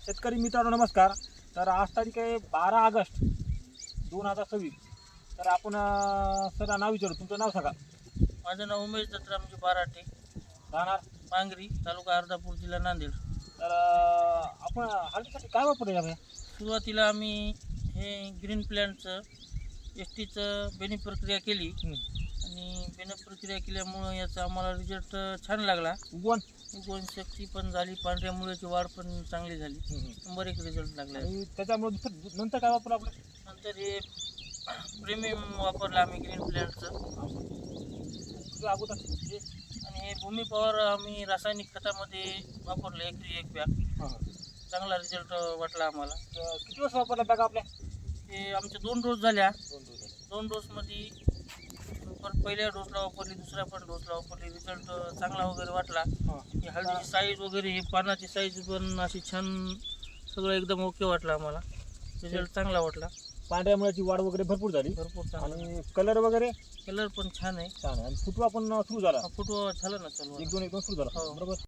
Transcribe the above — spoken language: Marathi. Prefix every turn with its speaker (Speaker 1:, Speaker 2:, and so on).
Speaker 1: शेतकरी मित्रांनो नमस्कार. तर आज तारीख आहे 12 ऑगस्ट 2026. तर आपण सर नाव विचारू. तुमचं नाव सांगा.
Speaker 2: माझं नाव उमेश दत्तरामजी बाराटे,
Speaker 1: राहणार.
Speaker 2: पांगरी, तालुका अर्धापूर, जिल्हा नांदेड.
Speaker 1: तर आपण हळदीसाठी काय वापरूया भैया?
Speaker 2: सुरुवातीला आम्ही हे ग्रीन प्लॅनचं एस-टीचं बेनी प्रक्रिया केली आणि बेनी प्रक्रिया केल्यामुळं याचा आम्हाला रिझल्ट छान लागला. उगवण शक्ती पण झाली, पांढऱ्या मुळ्याची वाढ पण चांगली झाली. नंबर एक रिझल्ट लागला.
Speaker 1: आणि त्याच्यामुळे नंतर काय वापरू आपलं?
Speaker 2: नंतर हे प्रीमियम वापरलं आम्ही ग्रीन प्लॅनचं.
Speaker 1: अगोदर
Speaker 2: आणि हे भूमी पॉवर आम्ही रासायनिक खतामध्ये वापरलं, एकरी एक बॅग. चांगला रिझल्ट वाटला आम्हाला.
Speaker 1: किती वर्ष वापरला बॅग आपल्या?
Speaker 2: ते आमच्या 2 डोस झाल्या. 2 डोसमध्ये पहिल्या डोसला वापरली, दुसऱ्या पण डोसला वापरली. रिझल्ट चांगला वगैरे वाटला. ही हळदीची साईज वगैरे, हे पानाची साईज पण अशी छान, सगळं एकदम ओके वाटलं आम्हाला. रिझल्ट चांगला वाटला.
Speaker 1: पांढऱ्या मुळ्याची वाढ वगैरे भरपूर झाली.
Speaker 2: भरपूर चांगला.
Speaker 1: आणि कलर वगैरे
Speaker 2: कलर पण छान आहे.
Speaker 1: छान आहे. आणि फुटवा पण सुरू झाला.
Speaker 2: फुटवा झाला ना चालू.
Speaker 1: एक दोन सुरू झाला.
Speaker 2: हो.
Speaker 1: बरोबर.